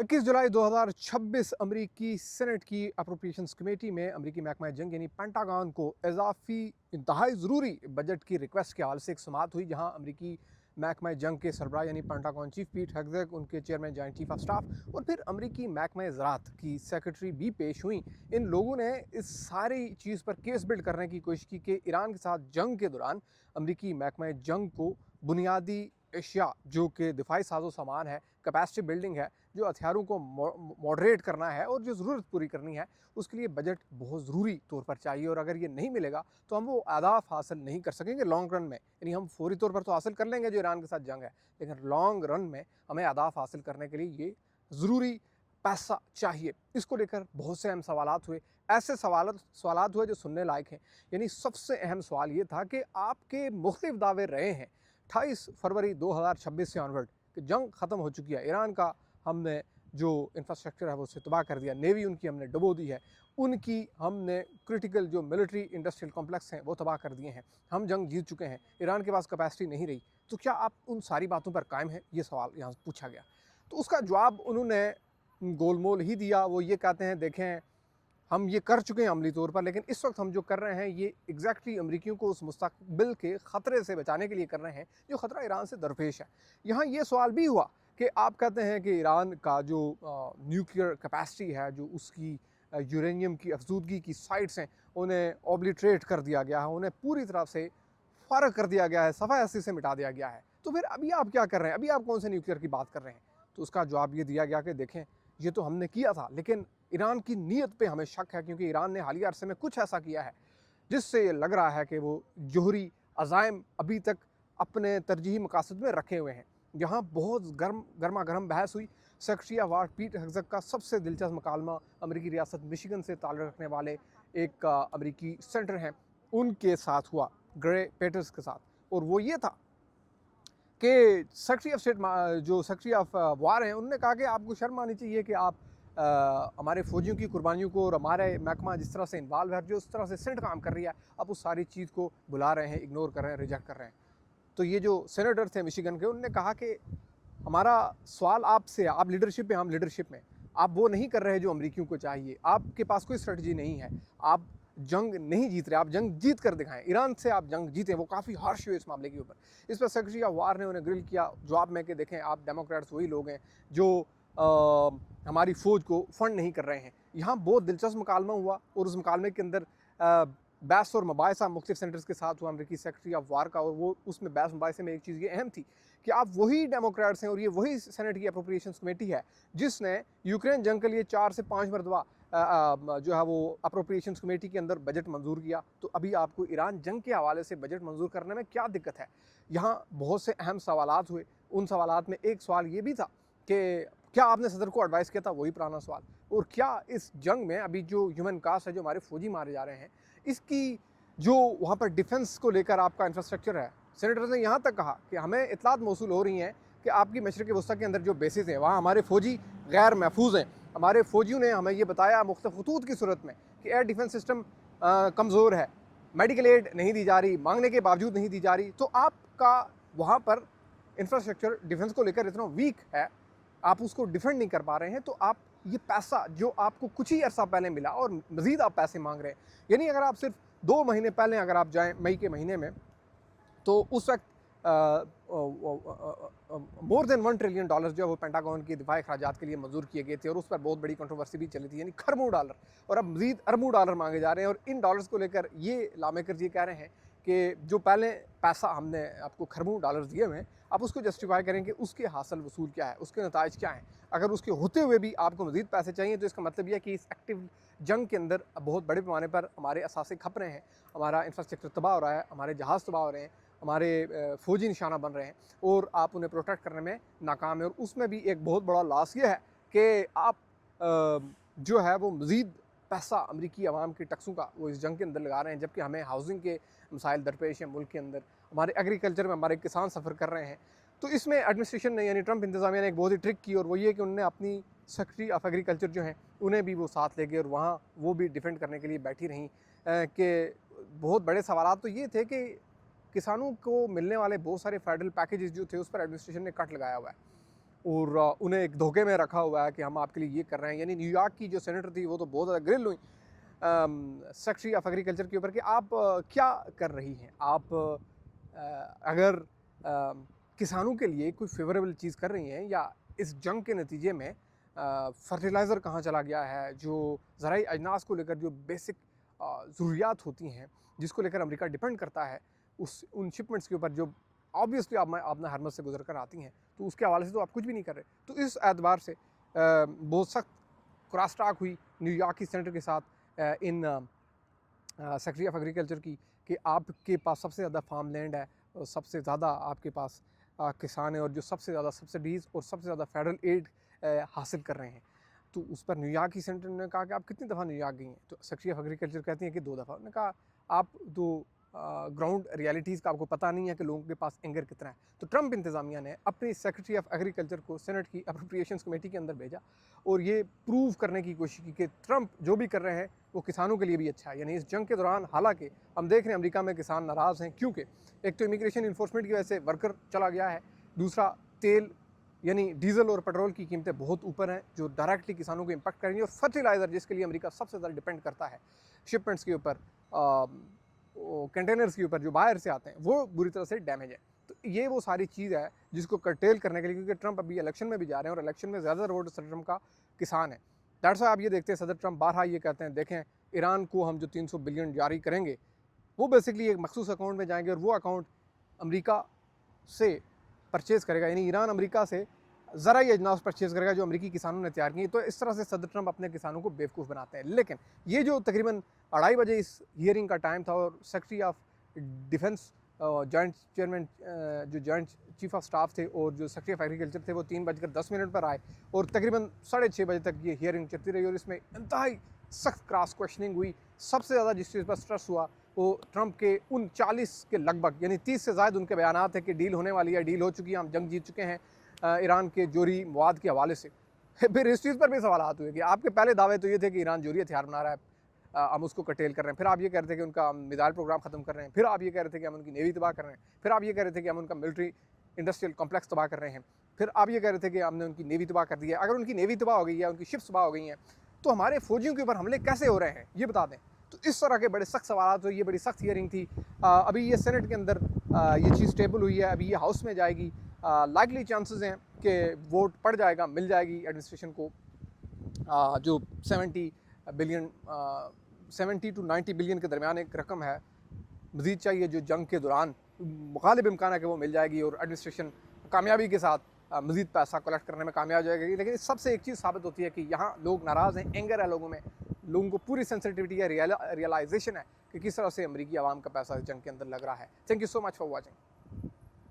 21 जुलाई 2026 अमरीकी सेनेट की appropriations committee में अमरीकी महकमा जंग यानी पेंटागन को इजाफी इंतहाई ज़रूरी बजट की रिक्वेस्ट के हवाले से एक समाअत हुई, जहां अमरीकी महकमा जंग के सरबराह यानी पेंटागन चीफ पीट हेग्सेग, उनके chairman joint chief of staff और फिर अमरीकी महकमा ज़राअत की सेक्रेटरी भी पेश हुई। इन लोगों ने इस सारी चीज़ पर केस बिल्ड करने की कोशिश की कि ईरान के साथ जंग के दौरान अमरीकी महकमा जंग को बुनियादी एशिया जो कि दिफाई साजो सामान है, कैपेसिटी बिल्डिंग है, जो हथियारों को मॉडरेट करना है और जो ज़रूरत पूरी करनी है, उसके लिए बजट बहुत ज़रूरी तौर पर चाहिए। और अगर ये नहीं मिलेगा तो हम वो अहदाफ हासिल नहीं कर सकेंगे लॉन्ग रन में। यानी हम फौरी तौर पर तो हासिल कर लेंगे जो ईरान के साथ जंग है, लेकिन लॉन्ग रन में हमें अहदाफ हासिल करने के लिए ये ज़रूरी पैसा चाहिए। इसको लेकर बहुत से अहम सवालात हुए, ऐसे सवालात हुए जो सुनने लायक हैं। यानी सबसे अहम सवाल ये था कि आपके मुख्तलिफ दावे रहे हैं 28 फरवरी 2026 से ऑनवर्ड कि जंग ख़त्म हो चुकी है, ईरान का हमने जो इंफ्रास्ट्रक्चर है वो उसे तबाह कर दिया, नेवी उनकी हमने डुबो दी है, उनकी हमने क्रिटिकल जो मिलिट्री इंडस्ट्रियल कॉम्प्लेक्स हैं वो तबाह कर दिए हैं, हम जंग जीत चुके हैं, ईरान के पास कैपेसिटी नहीं रही। तो क्या आप उन सारी बातों पर कायम हैं? ये सवाल यहाँ पूछा गया। तो उसका जवाब उन्होंने गोलमोल ही दिया। वो ये कहते हैं, देखें हम ये कर चुके हैं अमली तौर पर, लेकिन इस वक्त हम जो कर रहे हैं ये एग्जैक्टली अमरीकियों को उस मुस्तकबिल के ख़तरे से बचाने के लिए कर रहे हैं जो ख़तरा ईरान से दरपेश है। यहाँ ये सवाल भी हुआ कि आप कहते हैं कि ईरान का जो न्यूक्लियर कैपेसिटी है, जो उसकी यूरेनियम की अफजूदगी की साइट्स हैं, उन्हें ऑब्लिट्रेट कर दिया गया है, उन्हें पूरी तरह से फ़र्क कर दिया गया है, सफ़ाई हस्ती से मिटा दिया गया है। तो फिर अभी आप क्या कर रहे हैं? अभी आप कौन से न्यूक्लियर की बात कर रहे हैं? तो उसका जवाब ये दिया गया कि देखें, ये तो हमने किया था, लेकिन ईरान की नीयत पे हमें शक है, क्योंकि ईरान ने हालिया अरसे में कुछ ऐसा किया है जिससे ये लग रहा है कि वो जोहरी अज़ाइम अभी तक अपने तरजीही मकासद में रखे हुए हैं। यहाँ बहुत गर्मा गर्म बहस हुई। सेक्रेटरी ऑफ वार पीट हेग्सेग का सबसे दिलचस्प मुकालमा अमरीकी रियासत मिशिगन से ताल्लुक़ रखने वाले एक अमरीकी सेनेटर हैं, उनके साथ हुआ, ग्रे पेटर्स के साथ। और वो ये था कि सेक्रेटरी ऑफ स्टेट जो सेक्रेटरी ऑफ वार हैं, उन्होंने कहा कि आपको शर्म आनी चाहिए कि आप हमारे फ़ौजियों की कुर्बानियों को और हमारे महकमा जिस तरह से इन्वॉल्व है, जो उस तरह से सेनेट काम कर रही है, आप उस सारी चीज़ को बुला रहे हैं, इग्नोर कर रहे हैं, रिजेक्ट कर रहे हैं। तो ये जो सेनेटर थे मिशिगन के, उन्होंने कहा कि हमारा सवाल आपसे है, आप लीडरशिप में, हम लीडरशिप में, आप वो नहीं कर रहे जो अमरीकियों को चाहिए, आपके पास कोई स्ट्रेटजी नहीं है, आप जंग नहीं जीत रहे, आप जंग जीत कर दिखाएं, ईरान से आप जंग जीतें। वो काफ़ी हार्श हुए इस मामले के ऊपर। इस पर सेक्रेटरी ऑफ वार ने उन्हें ग्रिल किया जवाब में कि देखें, आप डेमोक्रेट्स वही लोग हैं जो हमारी फ़ौज को फ़ंड नहीं कर रहे हैं। यहाँ बहुत दिलचस्प मुकालमा हुआ और उस मुकालमे के अंदर बहस और मुबाहिसा मुख्तलिफ सेनेटर्स के साथ हुआ अमरीकी सेक्रेटरी ऑफ वार का। और वो उसमें बहस मुबाहिसे में एक चीज़ ये अहम थी कि आप वही डेमोक्रेट्स हैं और ये वही सेनेट की अप्रोप्रिएशंस कमेटी है जिसने यूक्रेन जंग के लिए 4 से 5 मरतबा जो है वो अप्रोप्रिएशंस कमेटी के अंदर बजट मंजूर किया। तो अभी आपको ईरान जंग के हवाले से बजट मंजूर करने में क्या दिक्कत है? यहाँ बहुत से अहम सवालात हुए। उन सवालात में एक सवाल ये भी था कि क्या आपने सदर को एडवाइस किया था? वही पुराना सवाल। और क्या इस जंग में अभी जो ह्यूमन कास्ट है, जो हमारे फौजी मारे जा रहे हैं, इसकी जो वहाँ पर डिफेंस को लेकर आपका इंफ्रास्ट्रक्चर है, सेनेटर ने यहाँ तक कहा कि हमें इतलात मौसूल हो रही हैं कि आपकी मशरिक़ वस्ता के अंदर जो बेसिस हैं, वहाँ हमारे फौजी गैर महफूज हैं। हमारे फौजियों ने हमें ये बताया मुख्तलिफ खतूत की सूरत में कि एयर डिफेंस सिस्टम कमज़ोर है, मेडिकल एड नहीं दी जा रही, मांगने के बावजूद नहीं दी जा रही। तो आपका वहाँ पर इंफ्रास्ट्रक्चर डिफेंस को लेकर इतना वीक है, आप उसको डिफेंड नहीं कर पा रहे हैं, तो आप ये पैसा जो आपको कुछ ही अर्सा पहले मिला और मज़ीद आप पैसे मांग रहे हैं। यानी अगर आप सिर्फ 2 महीने पहले अगर आप जाएँ मई के महीने में, तो उस वक्त मोर देन $1 ट्रिलियन जो है वो पेंटागन के दिफाई अखराजात के लिए मंजूर किए गए थे और उस पर बहुत बड़ी कंट्रोवर्सी भी चली थी, यानी खरबों डॉलर। और अब मज़ीद अरबों डॉलर मांगे जा रहे हैं। और इन डॉलर्स को लेकर ये लामेकर जी कह रहे हैं कि जो पहले पैसा हमने आपको खरबों डॉलर दिए हुए हैं, आप उसको जस्टिफाई करें कि उसके हासिल वसूल क्या है, उसके नताइज क्या हैं। अगर उसके होते हुए भी आपको मज़ीद पैसे चाहिए, तो इसका मतलब यह है कि इस एक्टिव जंग के अंदर बहुत बड़े पैमाने पर हमारे असासे खप रहे हैं, हमारा इंफ्रास्ट्रक्चर तबाह हो रहा है, हमारे जहाज़ तबाह हो रहे हैं, हमारे फ़ौजी निशाना बन रहे हैं और आप उन्हें प्रोटेक्ट करने में नाकाम है। और उसमें भी एक बहुत बड़ा लॉस ये है कि आप जो है वो मज़ीद पैसा अमरीकी अवाम के टैक्सों का वो इस जंग के अंदर लगा रहे हैं, जबकि हमें हाउसिंग के मसाइल दरपेश हैं मुल्क के अंदर, हमारे एग्रीकल्चर में हमारे किसान सफ़र कर रहे हैं। तो इसमें एडमिनिस्ट्रेशन ने, यानी ट्रंप इंतज़ामिया ने एक बहुत ही ट्रिक की, और वो ये कि उन्होंने अपनी सेक्रेटरी ऑफ एग्रीकल्चर जो हैं उन्हें भी वो साथ ले गए और वहाँ वो भी डिफेंड करने के लिए बैठी रहीं। कि बहुत बड़े सवालात तो ये थे कि किसानों को मिलने वाले बहुत सारे फेडरल पैकेजेस जो थे उस पर एडमिनिस्ट्रेशन ने कट लगाया हुआ है। और उन्हें एक धोखे में रखा हुआ है कि हम आपके लिए ये कर रहे हैं। यानी न्यूयॉर्क की जो सेनेटर थी वो तो बहुत ज़्यादा ग्रिल हुई सेक्रेटरी ऑफ एग्रीकल्चर के ऊपर कि आप क्या कर रही हैं, आप अगर किसानों के लिए कोई फेवरेबल चीज़ कर रही हैं, या इस जंग के नतीजे में फर्टिलाइज़र कहाँ चला गया है, जो ज़राई अजनास को लेकर जो बेसिक ज़रूरियात होती हैं जिसको लेकर अमेरिका डिपेंड करता है, उस उन शिपमेंट्स के ऊपर जो ऑब्वियसली आपने हरमत से गुजर कर आती हैं, तो उसके हवाले से तो आप कुछ भी नहीं कर रहे। तो इस एतबार से बहुत सख्त क्रॉस टॉक हुई न्यूयॉर्क की सेनेटर के साथ इन सेक्रेटरी ऑफ एग्रीकल्चर की कि आपके पास सबसे ज़्यादा फार्म लैंड है और सबसे ज़्यादा आपके पास किसान है और जो सबसे ज़्यादा सब्सिडीज़ और सबसे ज़्यादा फेडरल एड हासिल कर रहे हैं। तो उस पर न्यूयॉर्क की सेनेटर ने कहा कि आप कितनी दफ़ा न्यूयॉर्क गई हैं? तो सेक्रेटरी ऑफ एग्रीकल्चर कहती हैं कि 2 दफ़ा। उन्होंने कहा आप तो ग्राउंड रियलिटीज़ का आपको पता नहीं है कि लोगों के पास एंगर कितना है। तो ट्रंप इंतज़ामिया ने अपनी सेक्रेटरी ऑफ एग्रीकल्चर को सेनेट की अप्रोप्रिएशंस कमेटी के अंदर भेजा और ये प्रूव करने की कोशिश की कि ट्रंप जो भी कर रहे हैं वो किसानों के लिए भी अच्छा है। यानी इस जंग के दौरान हालांकि हम देख रहे हैं अमेरिका में किसान नाराज़ हैं, क्योंकि एक तो इमिग्रेशन इन्फोर्समेंट की वजह से वर्कर चला गया है, दूसरा तेल यानी डीजल और पेट्रोल की कीमतें बहुत ऊपर हैं जो डायरेक्टली किसानों को इम्पैक्ट करेंगी, और फर्टिलाइज़र जिसके लिए अमेरिका सबसे ज़्यादा डिपेंड करता है शिपमेंट्स के ऊपर, कंटेनर्स के ऊपर जो बाहर से आते हैं, वो बुरी तरह से डैमेज है। तो ये वो सारी चीज़ है जिसको कर्टेल करने के लिए, क्योंकि ट्रंप अभी इलेक्शन में भी जा रहे हैं और इलेक्शन में ज़्यादातर वोट सदर ट्रंप का किसान है। दैट्स व्हाई आप ये देखते हैं सदर ट्रंप बारहा ये कहते हैं, देखें ईरान को हम जो 300 बिलियन जारी करेंगे वो बेसिकली एक मखसूस अकाउंट में जाएंगे और वो अकाउंट अमेरिका से परचेज़ करेगा, यानी ईरान अमेरिका से ज़राई अजनास परचेज़ करेगा जो अमेरिकी किसानों ने तैयार की। तो इस तरह से सदर ट्रंप अपने किसानों को बेवकूफ़ बनाते हैं। लेकिन ये जो तकरीबन 2:30 बजे इस हियरिंग का टाइम था और secretary of defence joint chairman जो जॉइंट चीफ ऑफ स्टाफ थे और जो सेक्रेटरी ऑफ एग्रीकल्चर थे वो 3:10 पर आए और तकरीबन 6:30 बजे तक ये हियरिंग चलती रही और इसमें इंतहाई सख्त क्रॉस क्वेश्चनिंग हुई। सबसे ज़्यादा जिस चीज़ पर स्ट्रेस हुआ वो ट्रंप के उन 40 के लगभग यानी 30 से ज़ायद उनके बयानात है कि डील होने वाली है, डील हो चुकी है, हम जंग जीत चुके हैं ईरान के जोरी मवाद के हवाले से। फिर इस चीज़ पर भी सवाल हुए कि आपके पहले दावे तो ये थे कि ईरान जोरी हथियार बना रहा है, हम उसको कटेल कर रहे हैं, फिर आप ये कह रहे थे कि उनका मिसाइल प्रोग्राम ख़त्म कर रहे हैं, फिर आप ये कह रहे थे कि हम उनकी नेवी तबाह कर रहे हैं, फिर आप ये कह रहे थे कि हम उनका मिलिट्री इंडस्ट्रियल कॉम्प्लेक्स तबाह कर रहे हैं, फिर आप ये कह रहे थे कि हमने उनकी नेवी तबाह कर दी है। अगर उनकी नेवी तबाह हो गई है, उनकी शिप्स तबाह हो गई हैं, तो हमारे फौजियों के ऊपर हमले कैसे हो रहे हैं ये बता दें। तो इस तरह के बड़े सख्त सवाल, तो ये बड़ी सख्त हियरिंग थी। अभी ये सेनेट के अंदर ये चीज़ टेबल हुई है, अभी ये हाउस में जाएगी। लाइकली चांसेस हैं कि वोट पड़ जाएगा, मिल जाएगी एडमिनिस्ट्रेशन को जो 70 to 90 बिलियन के दरमियान एक रकम है, मज़ीद चाहिए जो जंग के दौरान गालिब इम्कान है कि वो मिल जाएगी और एडमिनिस्ट्रेशन कामयाबी के साथ मज़ीद पैसा कलेक्ट करने में कामयाब जाएगी। लेकिन इस सबसे एक चीज़ साबित होती है कि यहाँ लोग नाराज़ हैं, एंगर है लोगों में, लोगों को पूरी सेंसिटिविटी है, रियलाइजेशन है कि किस तरह से अमरीकी आवाम का पैसा जंग के अंदर लग रहा है। Thank you so much for watching.